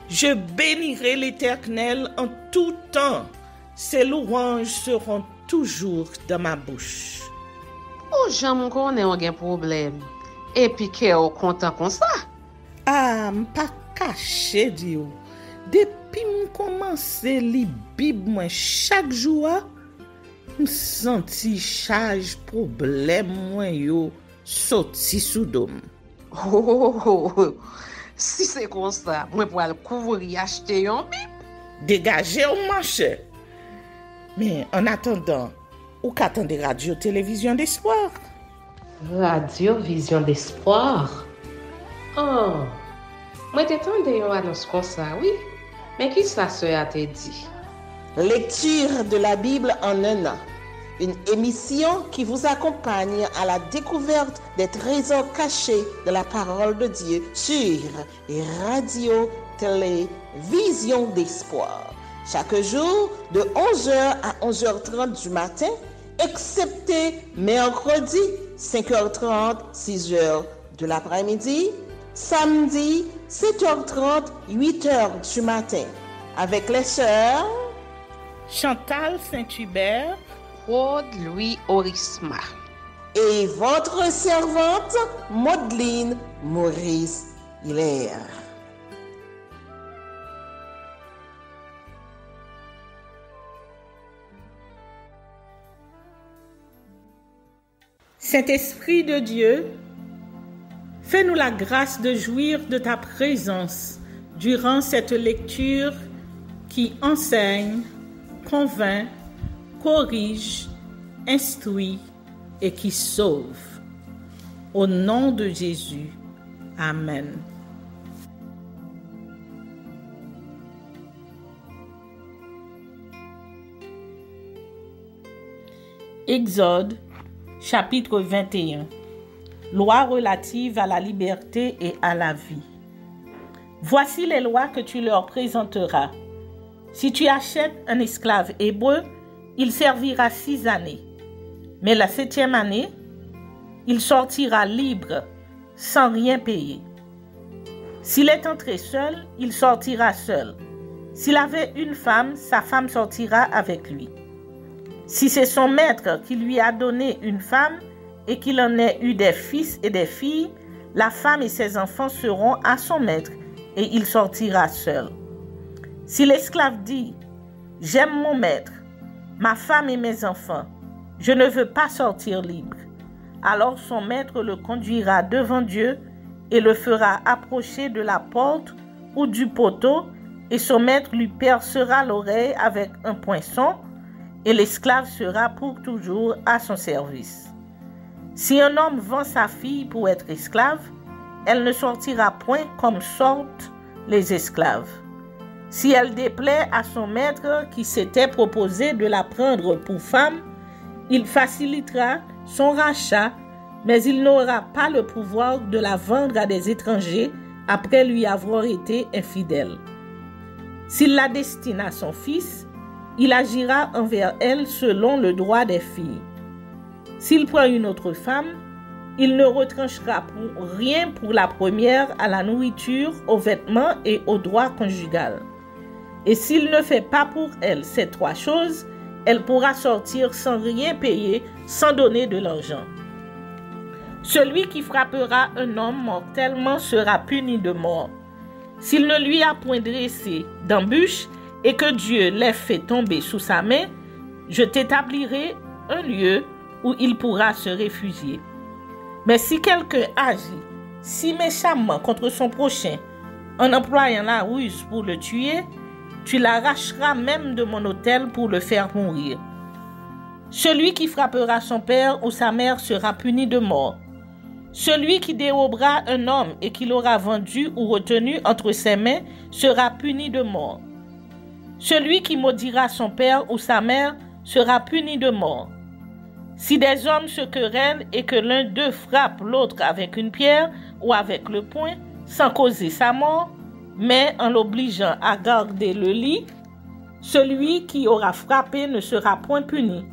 Je bénirai l'Éternel en tout temps. Ses louanges seront toujours dans ma bouche. Oh, j'aime qu'on ait un problème. Et puis qu'elle est content comme ça. Ah, m'pas caché, Dieu. Depuis que commence à lire Bible chaque jour, je senti charge problème moi yo sorti sous dôme. Oh, si c'est comme ça, moi pour aller couvrir acheter un Bible. Dégagez au marché. Mais en attendant, ou qu'attendez radio télévision d'espoir? Radio Vision d'Espoir. Oh, moi t'attendais une annonce comme ça, oui. Mais qui ça a te dit? Lecture de la Bible en un an. Une émission qui vous accompagne à la découverte des trésors cachés de la parole de Dieu sur Radio Télévision d'Espoir. Chaque jour de 11h à 11h30 du matin, excepté mercredi 5h30, 6h de l'après-midi, samedi 7h30, 8h du matin, avec les sœurs Chantal Saint-Hubert, Claude Louis Orisma et votre servante Maudeline Maurice Hilaire. Saint-Esprit de Dieu, fais-nous la grâce de jouir de ta présence durant cette lecture qui enseigne, convainc, corrige, instruit et qui sauve. Au nom de Jésus. Amen. Exode, chapitre 21. Loi relative à la liberté et à la vie. Voici les lois que tu leur présenteras. Si tu achètes un esclave hébreu, il servira 6 années. Mais la 7e année, il sortira libre, sans rien payer. S'il est entré seul, il sortira seul. S'il avait une femme, sa femme sortira avec lui. Si c'est son maître qui lui a donné une femme et qu'il en ait eu des fils et des filles, la femme et ses enfants seront à son maître et il sortira seul. Si l'esclave dit « J'aime mon maître, ma femme et mes enfants, je ne veux pas sortir libre », alors son maître le conduira devant Dieu et le fera approcher de la porte ou du poteau, et son maître lui percera l'oreille avec un poinçon, et l'esclave sera pour toujours à son service. Si un homme vend sa fille pour être esclave, elle ne sortira point comme sortent les esclaves. Si elle déplaît à son maître qui s'était proposé de la prendre pour femme, il facilitera son rachat, mais il n'aura pas le pouvoir de la vendre à des étrangers après lui avoir été infidèle. S'il la destine à son fils, il agira envers elle selon le droit des filles. S'il prend une autre femme, il ne retranchera pour rien pour la première à la nourriture, aux vêtements et au droit conjugal. Et s'il ne fait pas pour elle ces 3 choses, elle pourra sortir sans rien payer, sans donner de l'argent. Celui qui frappera un homme mortellement sera puni de mort. S'il ne lui a point dressé d'embûche et que Dieu l'ait fait tomber sous sa main, je t'établirai un lieu où il pourra se réfugier. Mais si quelqu'un agit si méchamment contre son prochain en employant la ruse pour le tuer, tu l'arracheras même de mon autel pour le faire mourir. Celui qui frappera son père ou sa mère sera puni de mort. Celui qui dérobera un homme et qui l'aura vendu ou retenu entre ses mains sera puni de mort. Celui qui maudira son père ou sa mère sera puni de mort. Si des hommes se querellent et que l'un d'eux frappe l'autre avec une pierre ou avec le poing, sans causer sa mort, mais en l'obligeant à garder le lit, celui qui aura frappé ne sera point puni,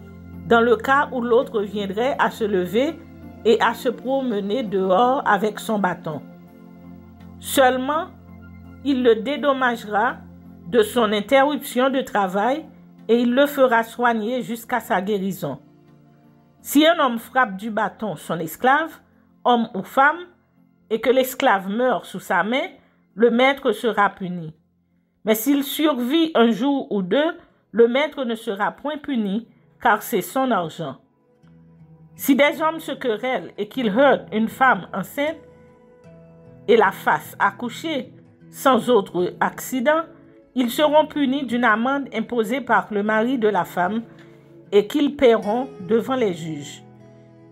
dans le cas où l'autre viendrait à se lever et à se promener dehors avec son bâton. Seulement, il le dédommagera de son interruption de travail et il le fera soigner jusqu'à sa guérison. Si un homme frappe du bâton son esclave, homme ou femme, et que l'esclave meurt sous sa main, le maître sera puni. Mais s'il survit un jour ou deux, le maître ne sera point puni, car c'est son argent. Si des hommes se querellent et qu'ils heurtent une femme enceinte et la fassent accoucher sans autre accident, ils seront punis d'une amende imposée par le mari de la femme et qu'ils paieront devant les juges.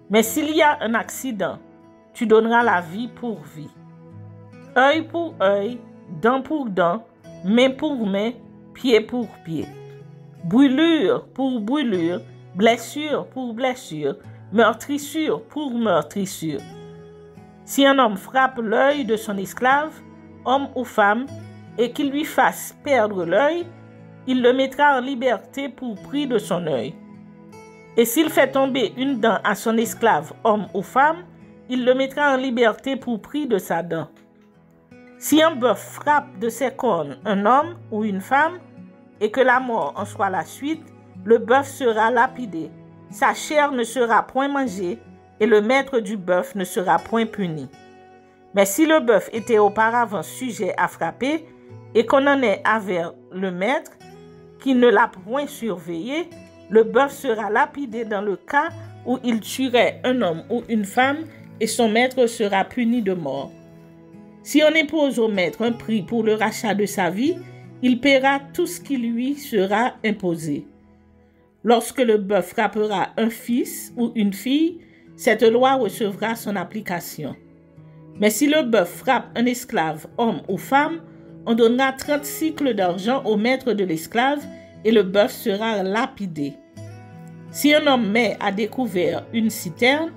Mais s'il y a un accident, tu donneras la vie pour vie. Œil pour œil, dent pour dent, main pour main, pied pour pied. Brûlure pour brûlure, blessure pour blessure, meurtrissure pour meurtrissure. Si un homme frappe l'œil de son esclave, homme ou femme, et qu'il lui fasse perdre l'œil, il le mettra en liberté pour prix de son œil. Et s'il fait tomber une dent à son esclave, homme ou femme, il le mettra en liberté pour prix de sa dent. Si un bœuf frappe de ses cornes un homme ou une femme, et que la mort en soit la suite, le bœuf sera lapidé, sa chair ne sera point mangée, et le maître du bœuf ne sera point puni. Mais si le bœuf était auparavant sujet à frapper, et qu'on en ait averti le maître, qui ne l'a point surveillé, le bœuf sera lapidé dans le cas où il tuerait un homme ou une femme, et son maître sera puni de mort. Si on impose au maître un prix pour le rachat de sa vie, il paiera tout ce qui lui sera imposé. Lorsque le bœuf frappera un fils ou une fille, cette loi recevra son application. Mais si le bœuf frappe un esclave, homme ou femme, on donnera 30 cycles d'argent au maître de l'esclave et le bœuf sera lapidé. Si un homme met à découvert une citerne,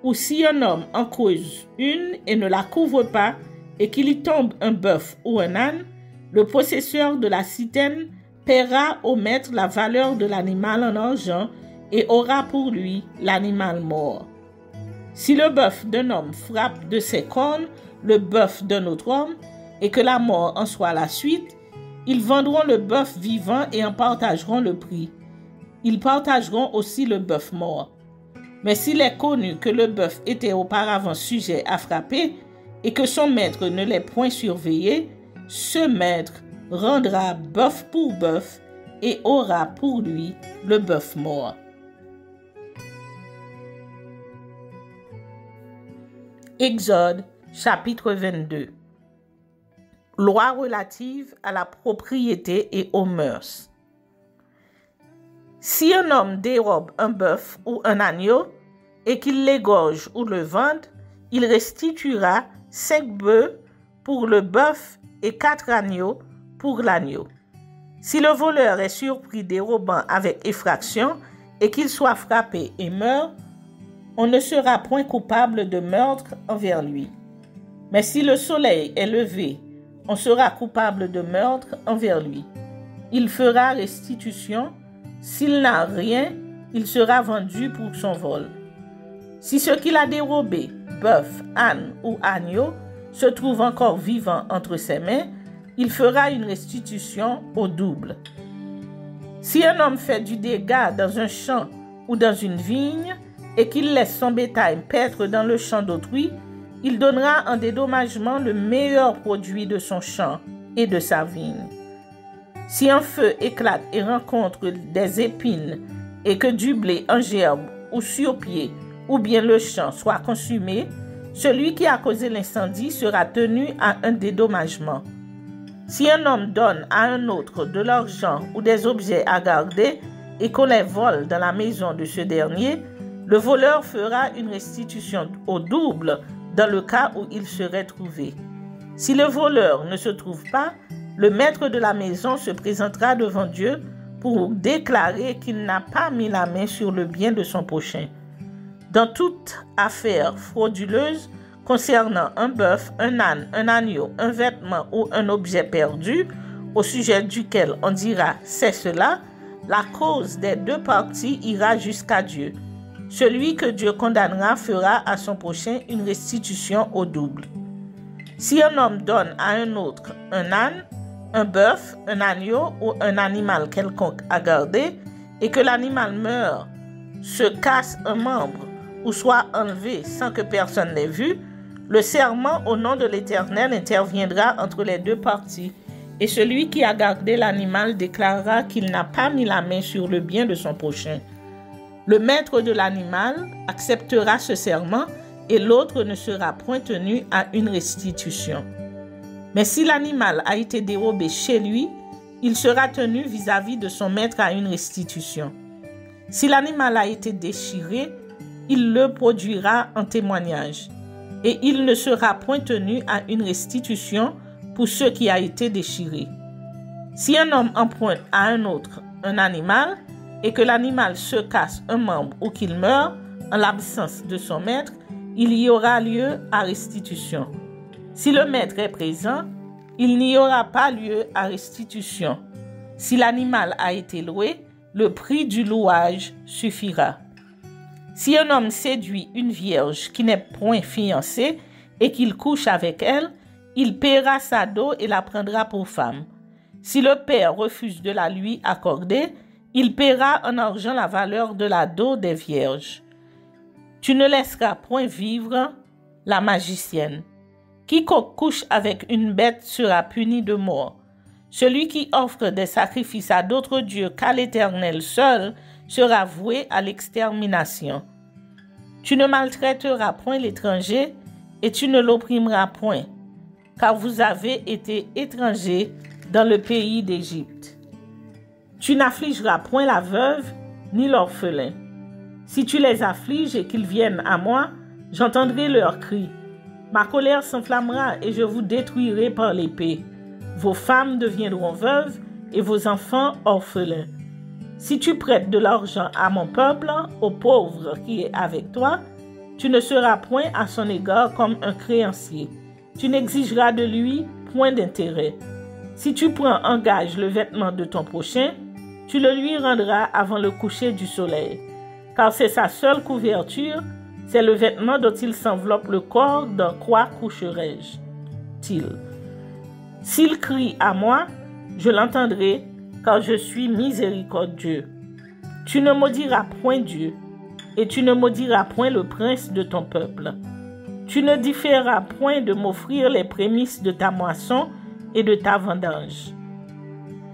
ou si un homme en creuse une et ne la couvre pas, et qu'il y tombe un bœuf ou un âne, le possesseur de la citerne paiera au maître la valeur de l'animal en argent et aura pour lui l'animal mort. Si le bœuf d'un homme frappe de ses cornes le bœuf d'un autre homme, et que la mort en soit la suite, ils vendront le bœuf vivant et en partageront le prix. Ils partageront aussi le bœuf mort. Mais s'il est connu que le bœuf était auparavant sujet à frapper, et que son maître ne l'ait point surveillé, ce maître rendra bœuf pour bœuf et aura pour lui le bœuf mort. Exode, chapitre 22. Loi relative à la propriété et aux mœurs. Si un homme dérobe un bœuf ou un agneau et qu'il l'égorge ou le vende, il restituera 5 bœufs pour le bœuf et 4 agneaux pour l'agneau. Si le voleur est surpris dérobant avec effraction et qu'il soit frappé et meurt, on ne sera point coupable de meurtre envers lui. Mais si le soleil est levé, on sera coupable de meurtre envers lui. Il fera restitution. S'il n'a rien, il sera vendu pour son vol. Si ce qu'il a dérobé, bœuf, âne ou agneau, se trouve encore vivant entre ses mains, il fera une restitution au double. Si un homme fait du dégât dans un champ ou dans une vigne, et qu'il laisse son bétail paître dans le champ d'autrui, il donnera en dédommagement le meilleur produit de son champ et de sa vigne. Si un feu éclate et rencontre des épines, et que du blé en gerbe ou sur pied, ou bien le champ soit consumé, celui qui a causé l'incendie sera tenu à un dédommagement. Si un homme donne à un autre de l'argent ou des objets à garder, et qu'on les vole dans la maison de ce dernier, le voleur fera une restitution au double dans le cas où il serait trouvé. Si le voleur ne se trouve pas, le maître de la maison se présentera devant Dieu pour déclarer qu'il n'a pas mis la main sur le bien de son prochain. Dans toute affaire frauduleuse concernant un bœuf, un âne, un agneau, un vêtement ou un objet perdu, au sujet duquel on dira « c'est cela », la cause des deux parties ira jusqu'à Dieu. Celui que Dieu condamnera fera à son prochain une restitution au double. Si un homme donne à un autre un âne, un bœuf, un agneau ou un animal quelconque à garder, et que l'animal meurt, se casse un membre ou soit enlevé sans que personne l'ait vu, le serment au nom de l'Éternel interviendra entre les deux parties, et celui qui a gardé l'animal déclarera qu'il n'a pas mis la main sur le bien de son prochain. Le maître de l'animal acceptera ce serment et l'autre ne sera point tenu à une restitution. Mais si l'animal a été dérobé chez lui, il sera tenu vis-à-vis de son maître à une restitution. Si l'animal a été déchiré, il le produira en témoignage, et il ne sera point tenu à une restitution pour ce qui a été déchiré. Si un homme emprunte à un autre un animal, et que l'animal se casse un membre ou qu'il meurt en l'absence de son maître, il y aura lieu à restitution. Si le maître est présent, il n'y aura pas lieu à restitution. Si l'animal a été loué, le prix du louage suffira. Si un homme séduit une vierge qui n'est point fiancée et qu'il couche avec elle, il paiera sa dot et la prendra pour femme. Si le père refuse de la lui accorder, il paiera en argent la valeur de la dot des vierges. Tu ne laisseras point vivre la magicienne. Quiconque couche avec une bête sera puni de mort. Celui qui offre des sacrifices à d'autres dieux qu'à l'Éternel seul sera voué à l'extermination. Tu ne maltraiteras point l'étranger et tu ne l'opprimeras point, car vous avez été étrangers dans le pays d'Égypte. Tu n'affligeras point la veuve ni l'orphelin. Si tu les affliges et qu'ils viennent à moi, j'entendrai leurs cris. Ma colère s'enflammera et je vous détruirai par l'épée. Vos femmes deviendront veuves et vos enfants orphelins. Si tu prêtes de l'argent à mon peuple, au pauvre qui est avec toi, tu ne seras point à son égard comme un créancier. Tu n'exigeras de lui point d'intérêt. Si tu prends en gage le vêtement de ton prochain, tu le lui rendras avant le coucher du soleil, car c'est sa seule couverture, c'est le vêtement dont il s'enveloppe le corps, dans quoi coucherai-je-t-il? S'il crie à moi, je l'entendrai, car je suis miséricordieux. Tu ne maudiras point Dieu, et tu ne maudiras point le prince de ton peuple. Tu ne différeras point de m'offrir les prémices de ta moisson et de ta vendange.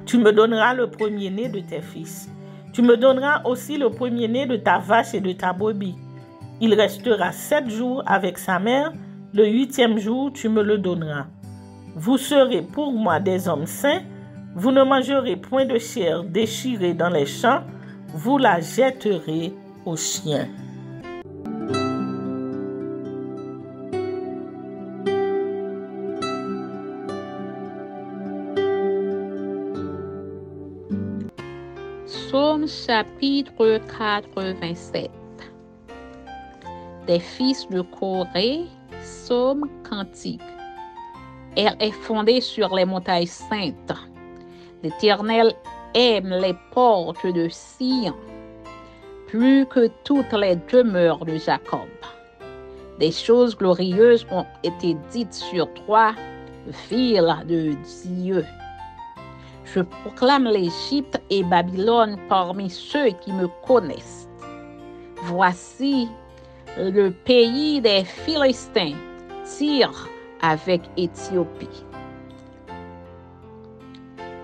Tu me donneras le premier-né de tes fils. Tu me donneras aussi le premier-né de ta vache et de ta brebis. Il restera 7 jours avec sa mère, le 8e jour tu me le donneras. Vous serez pour moi des hommes saints, vous ne mangerez point de chair déchirée dans les champs, vous la jetterez aux chiens. Psaume chapitre 87. Des fils de Corée, psaume cantique. Elle est fondée sur les montagnes saintes. L'Éternel aime les portes de Sion, plus que toutes les demeures de Jacob. Des choses glorieuses ont été dites sur toi, ville de Dieu. Je proclame l'Égypte et Babylone parmi ceux qui me connaissent. Voici le pays des Philistins, Tyr avec Éthiopie.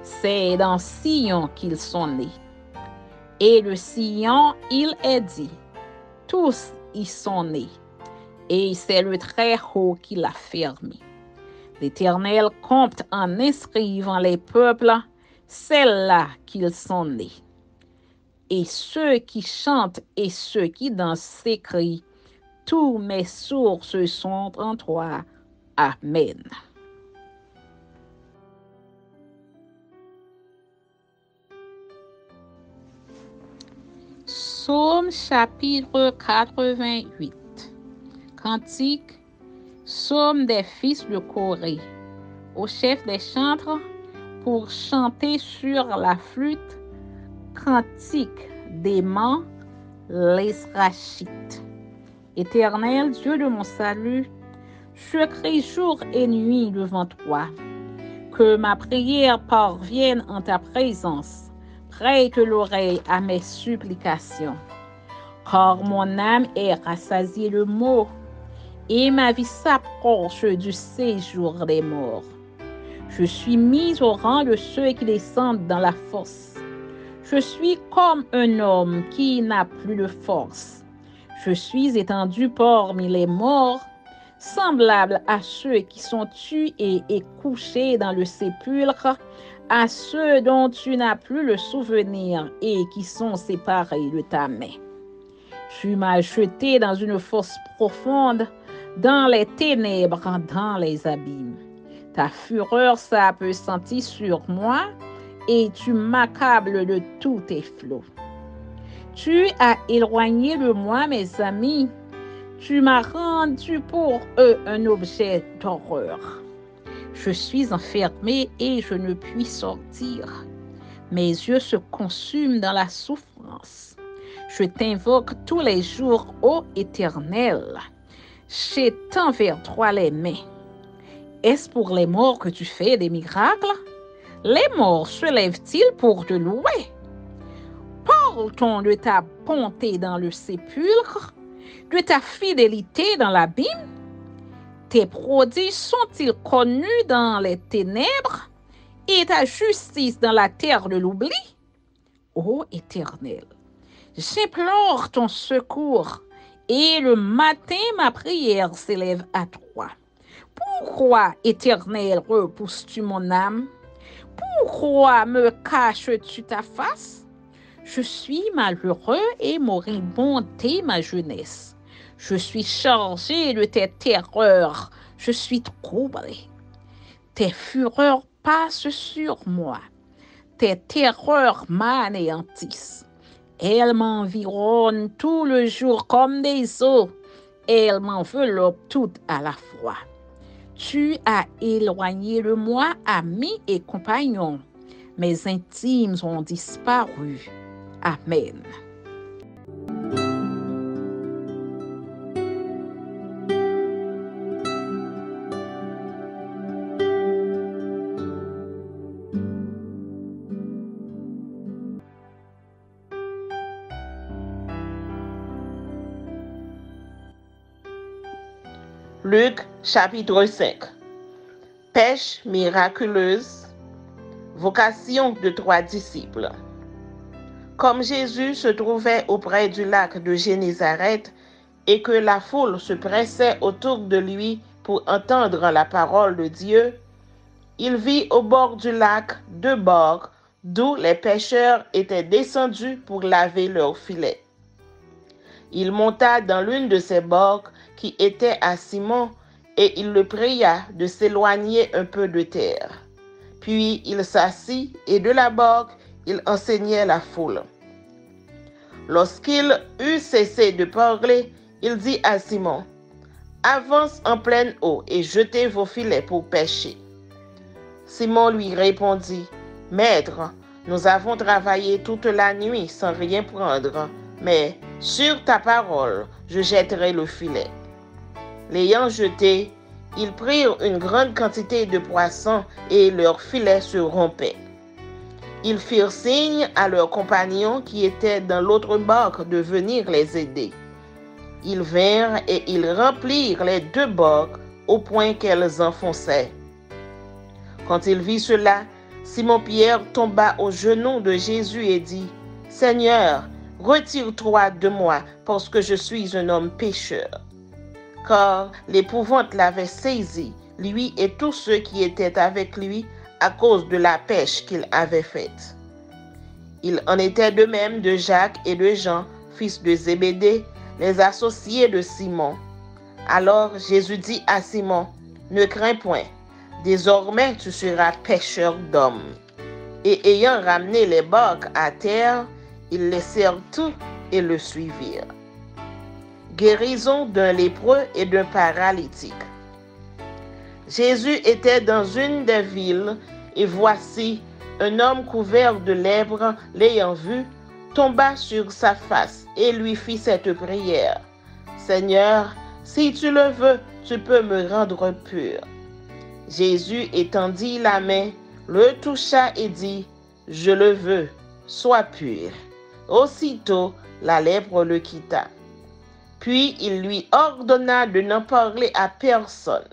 C'est dans Sion qu'ils sont nés. Et de Sion, il est dit, tous y sont nés. Et c'est le Très-Haut qui l'a fermé. L'Éternel compte en inscrivant les peuples, c'est là qu'ils sont nés. Et ceux qui chantent et ceux qui dansent s'écrient, tous mes sources sont en toi. Amen. Psaume chapitre 88. Cantique. Psaume des fils de Corée. Au chef des chantres, pour chanter sur la flûte, cantique d'Héman, l'Esrachites. Éternel, Dieu de mon salut, Je crie jour et nuit devant toi. Que ma prière parvienne en ta présence. Prête l'oreille à mes supplications. Car mon âme est rassasiée de maux et ma vie s'approche du séjour des morts. Je suis mise au rang de ceux qui descendent dans la fosse. Je suis comme un homme qui n'a plus de force. Je suis étendu parmi les morts, semblable à ceux qui sont tués et couchés dans le sépulcre, à ceux dont tu n'as plus le souvenir et qui sont séparés de ta main. Tu m'as jeté dans une fosse profonde, dans les ténèbres, dans les abîmes. Ta fureur s'appesantit sur moi et tu m'accables de tous tes flots. Tu as éloigné de moi mes amis. Tu m'as rendu pour eux un objet d'horreur. Je suis enfermé et je ne puis sortir. Mes yeux se consument dans la souffrance. Je t'invoque tous les jours, ô Éternel. J'étends vers toi les mains. Est-ce pour les morts que tu fais des miracles? Les morts se lèvent-ils pour te louer? Parle-t-on de ta bonté dans le sépulcre, de ta fidélité dans l'abîme? Tes prodiges sont-ils connus dans les ténèbres et ta justice dans la terre de l'oubli? Ô Éternel, j'implore ton secours et le matin ma prière s'élève à toi. Pourquoi, Éternel, repousses-tu mon âme? Pourquoi me caches-tu ta face? Je suis malheureux et moribond dès ma jeunesse. Je suis chargé de tes terreurs. Je suis troublé. Tes fureurs passent sur moi. Tes terreurs m'anéantissent. Elles m'environnent tout le jour comme des eaux. Elles m'enveloppent toutes à la fois. Tu as éloigné de moi amis et compagnons. Mes intimes ont disparu. Amen. Luc chapitre 5. Pêche miraculeuse. Vocation de 3 disciples. Comme Jésus se trouvait auprès du lac de Génézareth et que la foule se pressait autour de lui pour entendre la parole de Dieu, il vit au bord du lac 2 barques d'où les pêcheurs étaient descendus pour laver leurs filets. Il monta dans l'une de ces barques qui était à Simon et il le pria de s'éloigner un peu de terre. Puis il s'assit et de la barque, il enseignait la foule. Lorsqu'il eut cessé de parler, il dit à Simon, « Avance en pleine eau et jetez vos filets pour pêcher. » Simon lui répondit, « Maître, nous avons travaillé toute la nuit sans rien prendre, mais sur ta parole, je jetterai le filet. » L'ayant jeté, ils prirent une grande quantité de poissons et leurs filets se rompaient. Ils firent signe à leurs compagnons qui étaient dans l'autre barque de venir les aider. Ils vinrent et ils remplirent les 2 barques au point qu'elles enfonçaient. Quand il vit cela, Simon-Pierre tomba aux genoux de Jésus et dit, « Seigneur, retire-toi de moi parce que je suis un homme pécheur. » Car l'épouvante l'avait saisi, lui et tous ceux qui étaient avec lui, à cause de la pêche qu'il avait faite. Il en était de même de Jacques et de Jean, fils de Zébédée, les associés de Simon. Alors Jésus dit à Simon, « Ne crains point, désormais tu seras pêcheur d'hommes. » Et ayant ramené les barques à terre, ils laissèrent tout et le suivirent. Guérison d'un lépreux et d'un paralytique. Jésus était dans une des villes, et voici, un homme couvert de lèpre, l'ayant vu, tomba sur sa face et lui fit cette prière. « Seigneur, si tu le veux, tu peux me rendre pur. Jésus étendit la main, le toucha et dit, je le veux, sois pur. Aussitôt, la lèpre le quitta. Puis il lui ordonna de n'en parler à personne.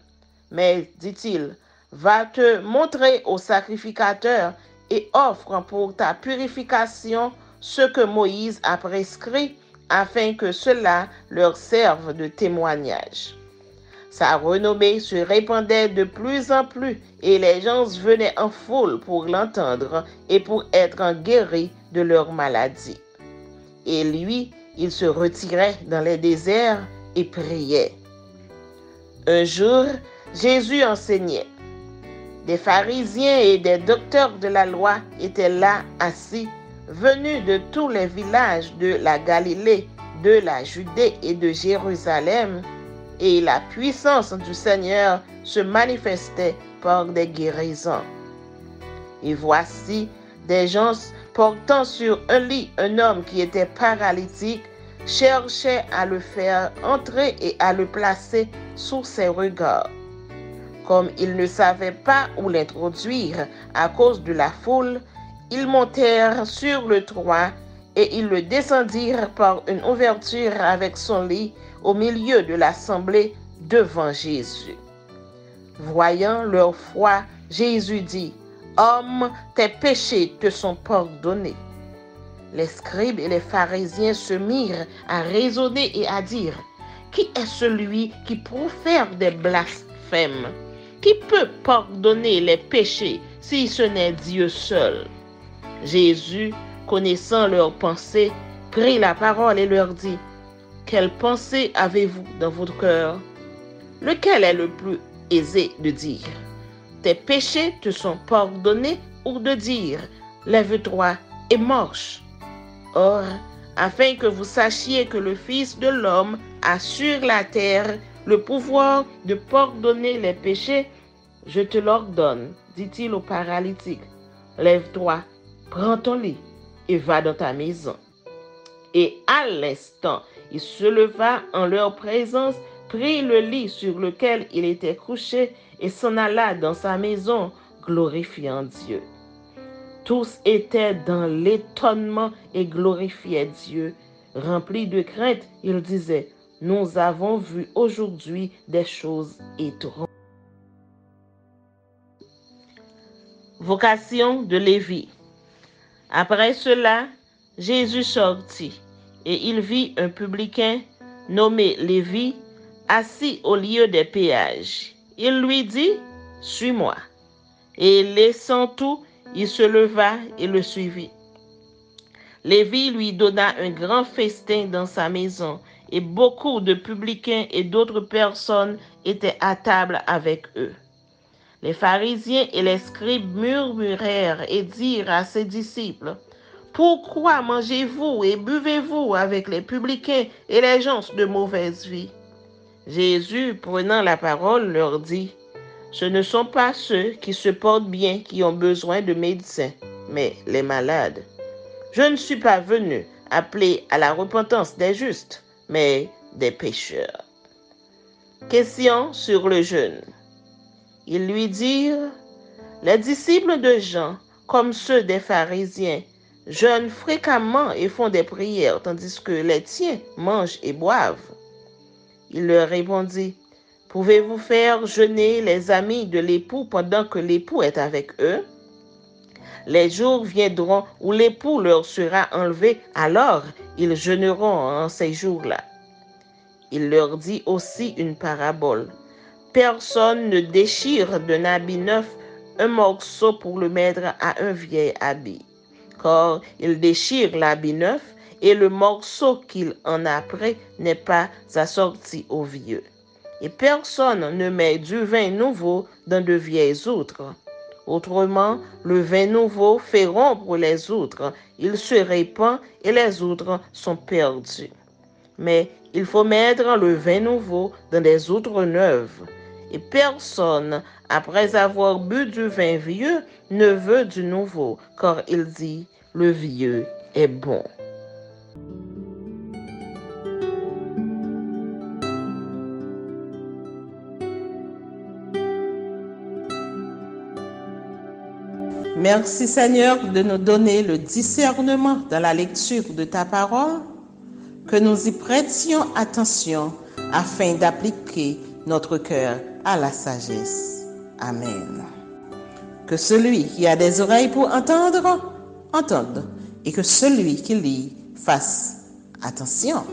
Mais, dit-il, va te montrer au sacrificateur et offre pour ta purification ce que Moïse a prescrit, afin que cela leur serve de témoignage. Sa renommée se répandait de plus en plus et les gens venaient en foule pour l'entendre et pour être guéris de leur maladie. Et lui, il se retirait dans les déserts et priait. Un jour, Jésus enseignait. Des pharisiens et des docteurs de la loi étaient là assis, venus de tous les villages de la Galilée, de la Judée et de Jérusalem, et la puissance du Seigneur se manifestait par des guérisons. Et voici des gens portant sur un lit un homme qui était paralytique, cherchaient à le faire entrer et à le placer sous ses regards. Comme ils ne savaient pas où l'introduire à cause de la foule, ils montèrent sur le toit et ils le descendirent par une ouverture avec son lit au milieu de l'assemblée devant Jésus. Voyant leur foi, Jésus dit, « Homme, tes péchés te sont pardonnés. » Les scribes et les pharisiens se mirent à raisonner et à dire, « Qui est celui qui profère des blasphèmes? Qui peut pardonner les péchés si ce n'est Dieu seul? » Jésus, connaissant leurs pensées, prit la parole et leur dit, « Quelle pensée avez-vous dans votre cœur? Lequel est le plus aisé de dire, tes péchés te sont pardonnés, ou de dire, lève-toi et marche? Or, afin que vous sachiez que le Fils de l'homme a sur la terre le pouvoir de pardonner les péchés, je te l'ordonne, dit-il au paralytique, lève-toi, prends ton lit et va dans ta maison. Et à l'instant, il se leva en leur présence, prit le lit sur lequel il était couché et s'en alla dans sa maison, glorifiant Dieu. Tous étaient dans l'étonnement et glorifiaient Dieu. Remplis de crainte, ils disaient, « Nous avons vu aujourd'hui des choses étranges. » Vocation de Lévi. Après cela, Jésus sortit, et il vit un publicain nommé Lévi, assis au lieu des péages. Il lui dit, « Suis-moi. » Et laissant tout, il se leva et le suivit. Lévi lui donna un grand festin dans sa maison, et beaucoup de publicains et d'autres personnes étaient à table avec eux. Les pharisiens et les scribes murmurèrent et dirent à ses disciples, « Pourquoi mangez-vous et buvez-vous avec les publicains et les gens de mauvaise vie? » Jésus, prenant la parole, leur dit, « Ce ne sont pas ceux qui se portent bien qui ont besoin de médecins, mais les malades. Je ne suis pas venu appeler à la repentance des justes, mais des pécheurs. » Question sur le jeûne. Ils lui dirent, « Les disciples de Jean, comme ceux des pharisiens, jeûnent fréquemment et font des prières, tandis que les tiens mangent et boivent. » Il leur répondit, « Pouvez-vous faire jeûner les amis de l'époux pendant que l'époux est avec eux? Les jours viendront où l'époux leur sera enlevé, alors ils jeûneront en ces jours-là. » Il leur dit aussi une parabole. Personne ne déchire d'un habit neuf un morceau pour le mettre à un vieil habit. Car il déchire l'habit neuf et le morceau qu'il en a pris n'est pas assorti au vieux. Et personne ne met du vin nouveau dans de vieilles outres. Autrement, le vin nouveau fait rompre les outres, il se répand et les outres sont perdues. Mais il faut mettre le vin nouveau dans des outres neuves. Et personne, après avoir bu du vin vieux, ne veut du nouveau, car il dit, le vieux est bon. Merci Seigneur de nous donner le discernement dans la lecture de ta parole, que nous y prêtions attention afin d'appliquer notre cœur à la sagesse. Amen. Que celui qui a des oreilles pour entendre, entende, et que celui qui lit fasse attention.